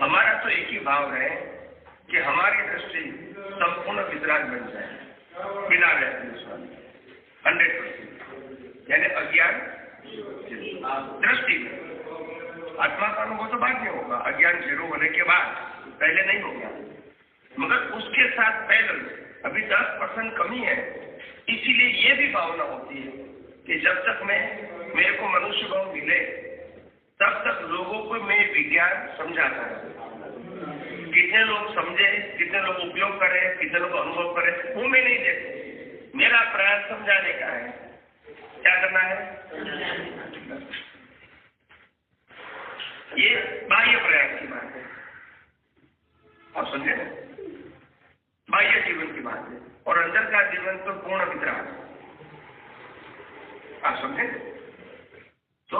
हमारा तो एक ही भाव है कि हमारी दृष्टि संपूर्ण वितराग बन जाए, बिना रहते 100%, यानी अज्ञान दृष्टि में। आत्मा का अनुभव तो बाद में होगा, अज्ञान जीरो होने के बाद, पहले नहीं होगा। मगर उसके साथ पहले अभी 10% कमी है, इसीलिए ये भी भावना होती है कि जब तक मेरे को मनुष्य भाव मिले तब तक लोगों को मैं विज्ञान समझाता है। कितने लोग समझे, कितने लोग उपयोग करें, कितने लोग अनुभव करें, वो मैं नहीं देखता। मेरा प्रयास समझाने का है। क्या करना है? ये बाह्य प्रयास की बात है, आप समझे ना? बाह्य जीवन की बात है, और अंदर का जीवन तो पूर्ण वितराग, आप समझे? तो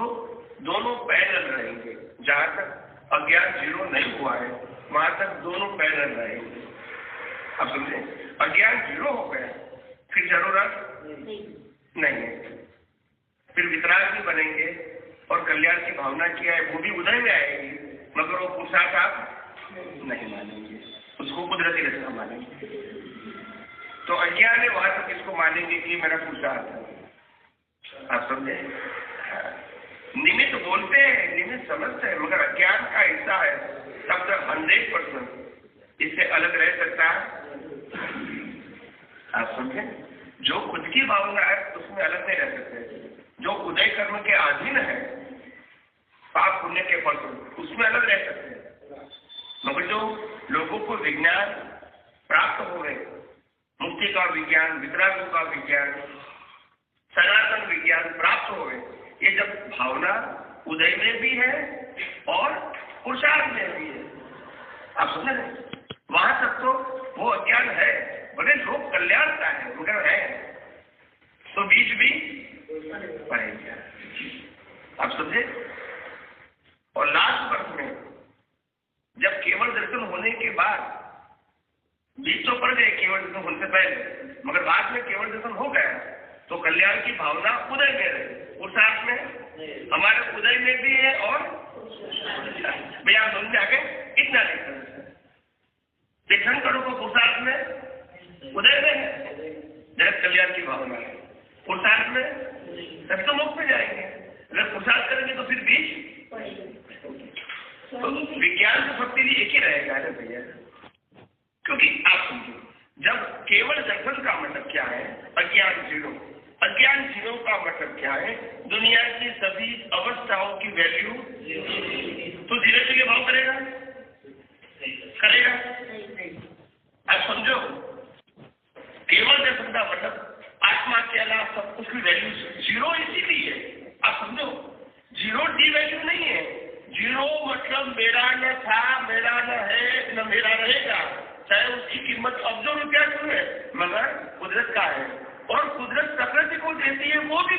दोनों पैरेलल रहेंगे। जहां तक अज्ञान जीरो नहीं हुआ है वहां तक दोनों पैरेलल रहेंगे, आप समझे? अज्ञान जीरो हो गया फिर जरूरत नहीं है, फिर वितराग भी बनेंगे और कल्याण की भावना किया है वो भी उदय में आएगी, मगर वो पुरुषार्थ आप नहीं मानेंगे, उसको कुदरती रचना मानेंगे। तो अज्ञान है वहां तक इसको मानेंगे कि मेरा पुरुषार्थ है, आप समझे? निमित्त बोलते हैं, निमित्त समझते हैं, मगर अज्ञान का हिस्सा है तब तक 100% इससे अलग रह सकता है, आप समझे? जो खुद की भावना है उसमें अलग नहीं रह सकते। जो उदय कर्म के अधीन है, पाप पुण्य के फल, उसमें अलग रह सकते हैं। मगर जो लोगों को विज्ञान प्राप्त हो गए, मुक्ति का विज्ञान, वितरागों का विज्ञान, सनातन विज्ञान प्राप्त हो गए, ये जब भावना उदय में भी है और पुरुषार्थ में भी है, आप समझ रहे? वहां तक तो वो अज्ञान है, बड़े लोग कल्याण का है मगर है, तो बीच भी पड़ेगा, आप समझे? और लास्ट वर्ष में जब केवल दर्शन होने के बाद, बीच तो पड़ गए केवल दर्शन होने से पहले, मगर बाद में केवल दर्शन हो गया तो कल्याण की भावना उदय में रहे, पुरुषार्थ में हमारे उदय में भी है और भैया आप दोनों जाके इतना तीर्थंकरों को पुरुषार्थ में उदय में है, जगत कल्याण की भावना है, पुरुषार्थ में तब तो मुक्त में जाएंगे। अगर पुरुषार्थ करेंगे तो फिर बीच, तो विज्ञान तो सबके लिए एक ही रहेगा ना भैया, क्योंकि आप समझो जब केवल दर्शन का मतलब क्या है? अज्ञान जीरो। अज्ञान जीरो का मतलब क्या है? दुनिया की सभी अवस्थाओं की वैल्यू, तो धीरे धीरे भाव करेगा, करेगा, आप समझो? केवल दर्शन का मतलब आत्मा के अलावा सब कुछ की वैल्यू जीरो, इसीलिए आप समझो जीरो डी वैल्यू नहीं है। जीरो मतलब मेरा न था, मेरा न है, न मेरा रहेगा, चाहे उसकी कीमत अब्जों रुपया क्यों है, मगर कुदरत का है, और कुदरत प्रकृति को देती है वो भी